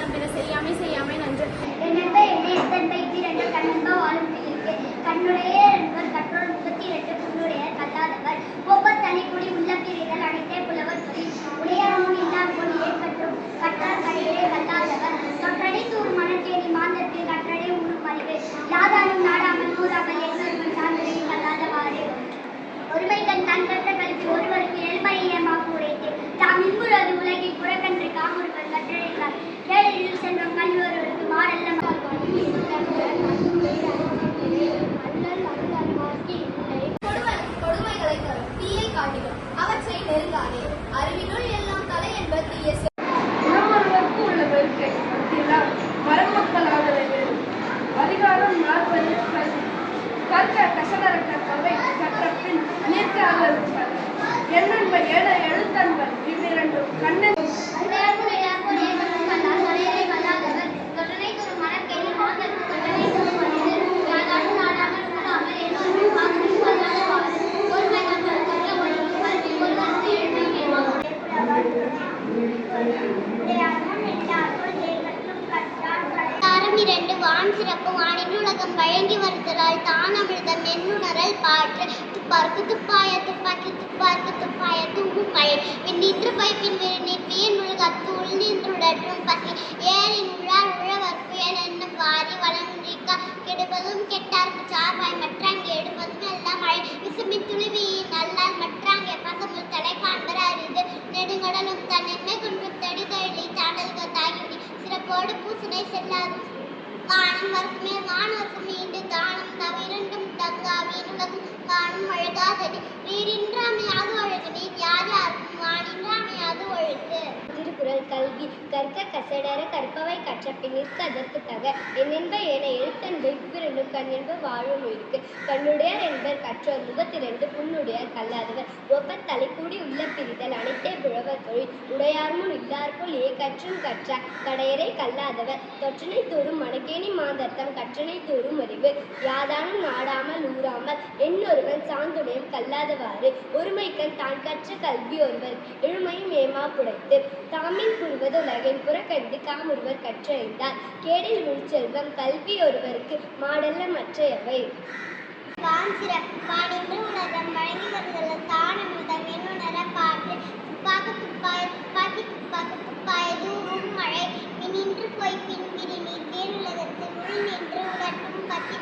அதிகாரம் பெற செய்யாமை செய்யாமை நன்று. கண்ணுடைய என்பர் கற்றோர் 32 புண்ணுடைய கல்லாதவர் ஒவ்வொரு தனிக்குடி உள்ள பிரிதல் அனைத்தே புலவர் தொழில் உடையாரும் இல்லார் பொழியை கற்றும் கற்றார் கடையிலே கல்லாதவர் தொற்றடை தூர் மணத்தேடி மாந்தற்கு கற்றடை ஊரும் அறிவு யாதானும் நாடாமல் கூறாமல் எண்ணொருவன் சார்ந்ததை கல்லாதவாறு ஒருமை கண் தான் கற்ற கல்வி ஒருவருக்கு எளிமையை ஏமாக்கு உரைத்து தாம் இன்புறது உலகில் புறக்கன்று காமுறுவர் கற்றடைந்தார் கேளில் செல்வம் கல்வியொருவருக்கு மாடல்ல கொடுமைகளை தரும் தீயை காட்டிடும் அவற்றை நெருங்காதே. அறிவினுள் எல்லாம் தலை என்பது தீய உணவர்களுக்கு உள்ள வெறுக்கை மரமக்களாதலை வேறு அதிகாரம் 40 கற்க கசடர கற்பவை கற்ற பின் நிற்க அகழ்ப்பது எண்ணன்ப ஏழ எழுத்தன்பன் இவ்விரண்டும் கண்ணன் வான் சிறப்பு வானின் உலகம் வழங்கி வருதலால் தான் அமிழ்தம் என்னுணரல் பாற்று துப்பார்க்கு துப்பாய துப்பாக்கி துப்பார்க்கு துப்பாய தூங்கும் பயன் நின்று பைப்பின் வியன் உலகத்து உள் நின்றுடற்றும் பசி ஏரின் உழார் உழவர்க்கு என்ன வாரி வளர்ந்திருக்க கெடுப்பதும் கெட்டார்க்கு சார்பாய் மற்றாங்கே எடுப்பதும் எல்லாம் மழை விசுமின் துளிவியின் நல்லால் மற்றாங்கே பசமுள் தலை காண்பர் அரிது நெடுங்கடலும் தன்னை கொண்டு தடி தழி தாண்டல்கள் தாகி சிறப்போடு பூசனை செல்லாது காணும் வர்க்குமே வானோர்க்கு மீண்டு தானும் தவிரண்டும் தங்கா வீணுலகும் காணும் அழகாதடி நீரின்றாமை அது ஒழுகு நீ யார் யாருக்கும் வானின்றாமை அது ஒழுகு. திருக்குறள் கல்வி கற்க கசடர கற்பவை கற்ற பின் நிற்க அதற்கு தக என்னென்ப என எழுத்தன்பை இவ்விரண்டும் கண்ணென்ப வாழும் இருக்கு கண்ணுடையார் என்பர் கற்றோர் 32 புண்ணுடையார் கல்லாதவர் ஒப்பத் தலைக்கூடி உள்ள பிரிதல் அனைத்தே புழவர் தொழில் உடையார்முன் இல்லார்போல் கற்றும் கற்றார் கடையரை கல்லாதவர் தொற்றனை தோறும் மணக்கேணி மாந்தர்த்தம் கற்றனை தோறும் அறிவு யாதானும் நாடாமல் ஊறாமல் என்னொருவன் சாந்துடையம் கல்லாதவாறு ஒருமைக்கண் தான் கற்ற கல்வி ஒருவர் எழுமையும் ஏமா புடைத்து தாமின் புரிவது உலகின் புறக்கண்டு காமுறுவர் கற்றறிந்தார் கேடில் உள்செல்வம் கல்வி ஒருவருக்கு மாடல்ல மற்றையவை. வான் சிறப்பு வானின்று உலகம் வழங்கி வருதல் தானமிதம் என்னுணர பாட்டு துப்பாக்க துப்பாய துப்பாக்கி துப்பாக்க துப்பாய தூரும் மழை நின்று போய் பின்பிரி நீர் தேனுலகத்தில் உள் நின்று உடற்றும் பசி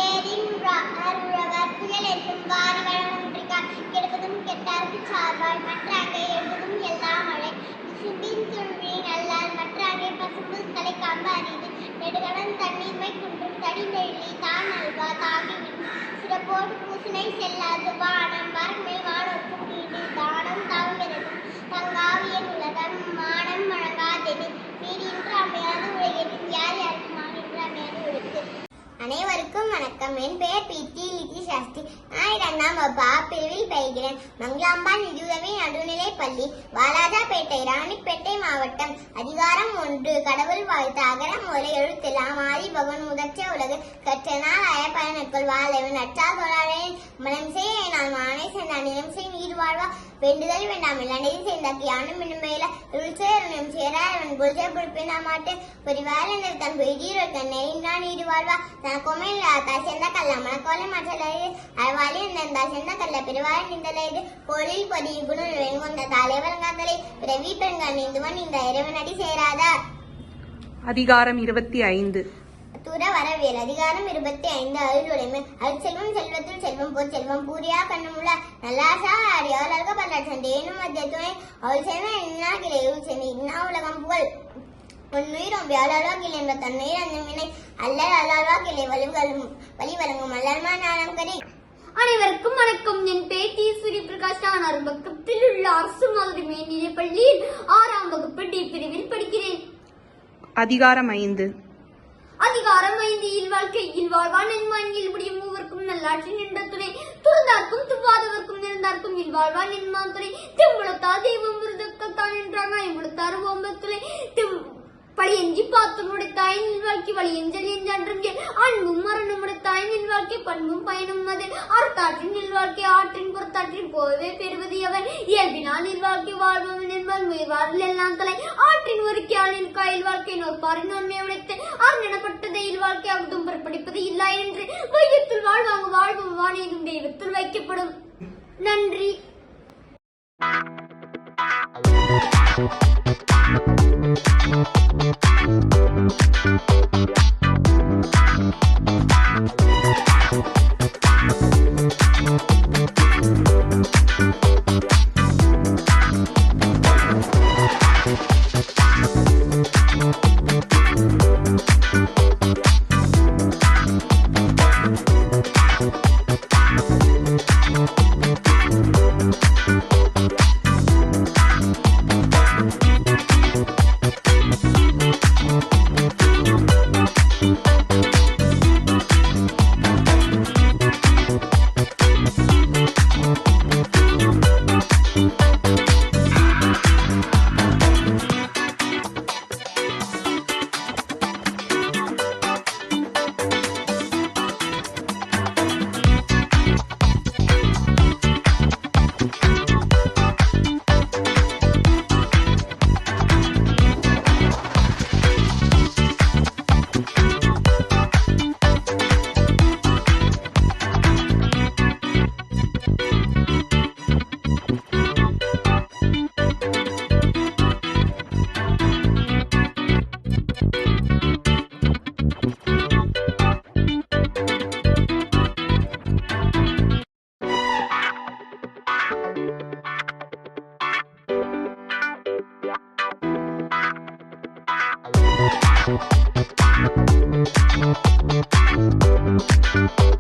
ஏரின் உழவர் புயல் என்றும் வாரி வழங்கொன்றிக்கார் கெடுப்பதும் கெட்டார்க்கு சார்பாய் மற்றாங்கே எழுதும் எல்லாம் மழை சும்பின் துள்வி நல்லால் மற்றாங்கே பசும்புல் தலை காம்ப அறிது நெடுகடன் தண்ணீர்மை குன்றும் தடிநெழி தான் அல்வா தாகிவிடும் சிறப்போடு பூசனை செல்லாது வானம் மரமை வானோர்க்கும் வீடு தானம் தாங்கிறதும் தங்காவியன் உலகம் மானம் வழங்காதெனி நீரின்று அமையாத உலகின் யார் யாருக்கும் மானின்று அமையாத உலகு. அனைவருக்கும் வணக்கம். என் பெயர் பி.டி. லிதி சாஸ்திரி. நான் 2ஆம் வகுப்பு பிரிவில் பயில்கிறேன். மங்களாம்பா நிதியுதவி நடுநிலைப் பள்ளி, வாலாஜாபேட்டை, ராணிப்பேட்டை மாவட்டம். அதிகாரம் 1 கடவுள் வாழ்த்து. அகர முதல எழுத்தெல்லாம் ஆதி பகவன் முதற்ற உலகு கற்றனால் பயனுக்குள் வாழவன் நற்றால் தொழாழையின் மனம் செய்ய நான் மானை சென்றான் நிலம் செய் நீர் வாழ்வா வேண்டுதல் வேண்டாமல் அனைத்து சேர்ந்தாக்கி யானும் இன்னுமையில இருள்சேரனும் சேராயவன் குல்சே புழுப்பினா மாட்டு பொறிவாரன் தன் பொய்தீர் தன் நெறிந்தான் நீர் வாழ்வா தனக்குமையில் தாய் சேர்ந்த கல்ல மனக்கோலை மாற்றலைது அழ்வாளி இருந்தால் சேர்ந்த கல்ல பெருவாரன் நின்றலைது கோழில் பொறி குணு வெண்கொண்ட தாலை வழங்காதலை பிறவி பெண்கள் நீந்துவன் இந்த இறைவனடி சேராதார். அதிகாரம் 25 துற வரவியல். அதிகாரம் 25 அருளுடைமை. அருட்செல்வம் செல்வத்துள் செல்வம் போர் செல்வம் பூரியா கண்ணுமுள்ள நல்லாசா அறியால் அழக பல்லாட்சன் தேனும் மத்திய துணை அவள் செல்வம் எண்ணா கிளை செமி இன்னா உலகம் புகழ் உன்னுயிரும் வியாழாழ்வா கிளை என்ப தன்னுயிர் அஞ்சமினை அல்லல் அல்லாழ்வா கிளை வழி வழங்கும் அல்லல்மா நாளம் கரி. அனைவருக்கும் வணக்கம். என் பேர் டி. சூரிய பிரகாஷ். நான் 6ஆம் வகுப்பில் உள்ள அரசு மாதிரி மேல்நிலைப் பள்ளியில் 6ஆம் வகுப்பு டி பிரிவில் படிக்கிறேன். அதிகாரம் 5 அதிகாரம் 5 இல்வாழ்க்கையில் வாழ்வான் என்மான்கில் முடியும் மூவர்க்கும் நல்லாட்சி நின்ற துணை துறந்தார்க்கும் துவாதவர்க்கும் நிறந்தார்க்கும் இல்வாழ்வான் என்மான் துணை தெம்புலத்தால் தெய்வம் விருதுக்கத்தான் என்றாங்க ஐம்புலத்தாறு ஓம்பத்துணை பழியஞ்சி பார்த்தனுடைய தாயின் வாழ்க்கை வழியஞ்சல் என்றும் அன்பும் மரணமுடைய தாயின் வாழ்க்கை பண்பும் பயனும் அது அறத்தாற்றின் வாழ்க்கை ஆற்றின் புறத்தாற்றின் போவே பெறுவது அவர் இயல்பினால் வாழ்க்கை வாழ்பவன் என்பார் முயல்வார்கள் எல்லாம் தலை ஆற்றின் ஒரு கியாளின் காயில் வாழ்க்கை நோற்பாரின் நன்மை உடைத்து அரணப்பட்டதை வாழ்க்கை அகுதும் புறப்படிப்பது இல்லை என்று வையத்தில் வாழ்வாங்க வாழ்வும் வாணியும் தெய்வத்தில் வைக்கப்படும். நன்றி. Thank you.